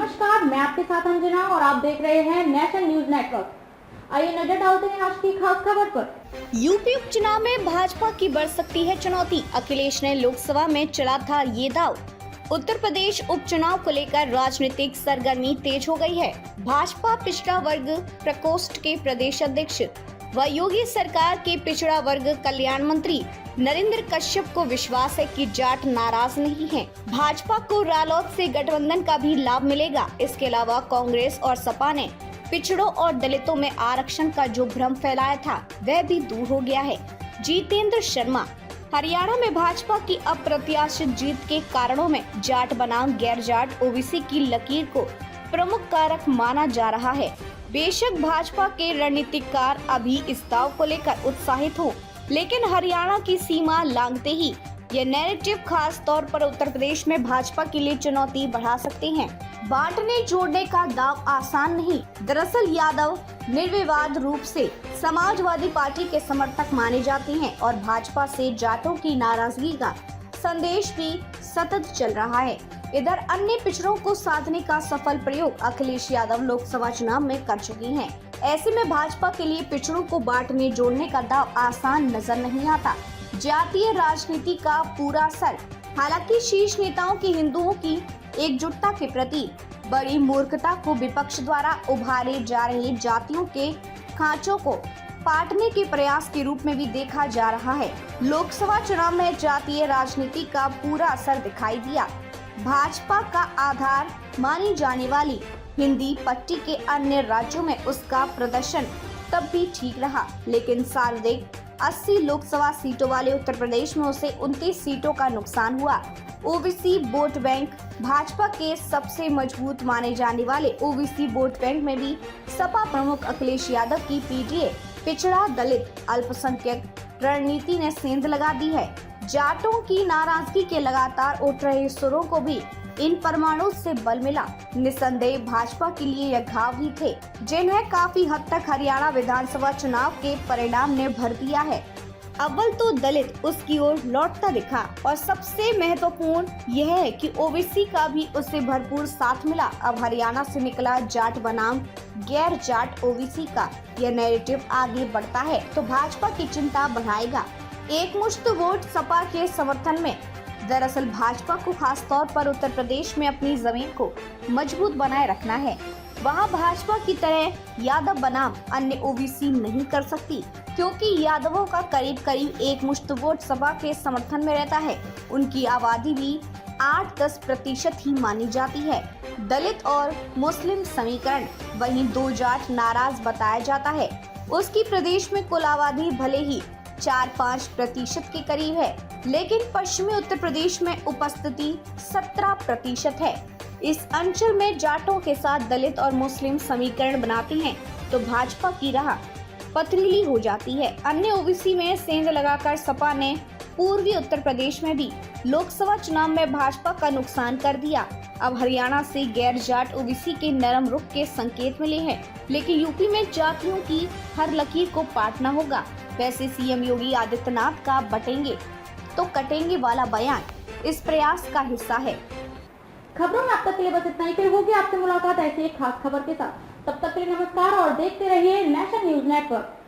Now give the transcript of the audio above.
नमस्कार, मैं आपके साथ अंजना और आप देख रहे हैं नेशन न्यूज नेटवर्क। आइए नजर डालते हैं आज की खास खबर पर। यूपी उपचुनाव में भाजपा की बढ़ सकती है चुनौती। अखिलेश ने लोकसभा में चला था ये दाव। उत्तर प्रदेश उपचुनाव को लेकर राजनीतिक सरगर्मी तेज हो गई है। भाजपा पिछड़ा वर्ग प्रकोष्ठ के प्रदेश अध्यक्ष व योगी सरकार के पिछड़ा वर्ग कल्याण मंत्री नरेंद्र कश्यप को विश्वास है कि जाट नाराज नहीं है। भाजपा को रालोद से गठबंधन का भी लाभ मिलेगा। इसके अलावा कांग्रेस और सपा ने पिछड़ों और दलितों में आरक्षण का जो भ्रम फैलाया था वह भी दूर हो गया है। जितेंद्र शर्मा, हरियाणा में भाजपा की अप्रत्याशित जीत के कारणों में जाट बनाम गैर जाट ओबीसी की लकीर को प्रमुख कारक माना जा रहा है। बेशक भाजपा के रणनीतिकार अभी इस दाव को लेकर उत्साहित हो, लेकिन हरियाणा की सीमा लांघते ही ये नैरेटिव खास तौर पर उत्तर प्रदेश में भाजपा के लिए चुनौती बढ़ा सकते हैं। बांटने जोड़ने का दाव आसान नहीं। दरअसल यादव निर्विवाद रूप से समाजवादी पार्टी के समर्थक माने जाते हैं और भाजपा से जाटों की नाराजगी का संदेश भी सतत चल रहा है। इधर अन्य पिछड़ों को साधने का सफल प्रयोग अखिलेश यादव लोकसभा चुनाव में कर चुके हैं। ऐसे में भाजपा के लिए पिछड़ों को बांटने जोड़ने का दाव आसान नजर नहीं आता। जातीय राजनीति का पूरा असर। हालांकि शीर्ष नेताओं की हिंदुओं की एकजुटता के प्रति बड़ी मूर्खता को विपक्ष द्वारा उभारे जा रहे जातियों के खांचों को पाटने के प्रयास के रूप में भी देखा जा रहा है। लोकसभा चुनाव में जातीय राजनीति का पूरा असर दिखाई दिया। भाजपा का आधार मानी जाने वाली हिंदी पट्टी के अन्य राज्यों में उसका प्रदर्शन तब भी ठीक रहा, लेकिन सर्वाधिक 80 लोकसभा सीटों वाले उत्तर प्रदेश में उसे 29 सीटों का नुकसान हुआ। OBC vote bank. भाजपा के सबसे मजबूत माने जाने ओबीसी वोट बैंक में भी सपा प्रमुख अखिलेश यादव की पीटीए पिछड़ा दलित अल्पसंख्यक रणनीति ने सेंध लगा दी है। जाटों की नाराजगी के लगातार उठ रहे सुरों को भी इन परमाणु से बल मिला। निसंदेह भाजपा के लिए यह घाव ही थे, जिन्हें काफी हद तक हरियाणा विधानसभा चुनाव के परिणाम ने भर दिया है। अव्वल तो दलित उसकी ओर लौटता दिखा और सबसे महत्वपूर्ण यह है कि ओबीसी का भी उससे भरपूर साथ मिला। अब हरियाणा से निकला जाट बनाम गैर जाट ओबीसी का यह नैरेटिव आगे बढ़ता है तो भाजपा की चिंता बढ़ाएगा। एक मुश्त वोट सपा के समर्थन में। दरअसल भाजपा को खास तौर पर उत्तर प्रदेश में अपनी जमीन को मजबूत बनाए रखना है। वहां भाजपा की तरह यादव बनाम अन्य ओबीसी नहीं कर सकती, क्योंकि यादवों का करीब एक मुश्त वोट सपा के समर्थन में रहता है। उनकी आबादी भी 8-10% ही मानी जाती है। दलित और मुस्लिम समीकरण। वहीं 2 जाट नाराज बताया जाता है। उसकी प्रदेश में कुल आबादी भले ही 4-5% के करीब है, लेकिन पश्चिमी उत्तर प्रदेश में उपस्थिति 17% है। इस अंचल में जाटों के साथ दलित और मुस्लिम समीकरण बनाते हैं तो भाजपा की राह पथरीली हो जाती है। अन्य ओबीसी में सेंध लगाकर सपा ने पूर्वी उत्तर प्रदेश में भी लोकसभा चुनाव में भाजपा का नुकसान कर दिया। अब हरियाणा से गैर जाट ओबीसी के नरम रुख के संकेत मिले हैं, लेकिन यूपी में जातियों की हर लकीर को पाटना होगा। वैसे सीएम योगी आदित्यनाथ का बटेंगे तो कटेंगे वाला बयान इस प्रयास का हिस्सा है। खबरों में अब तक के लिए बस इतना ही। फिर होगी आपसे मुलाकात ऐसी एक खास खबर के साथ। तब तक के लिए नमस्कार और देखते रहिए नेशन न्यूज नेटवर्क।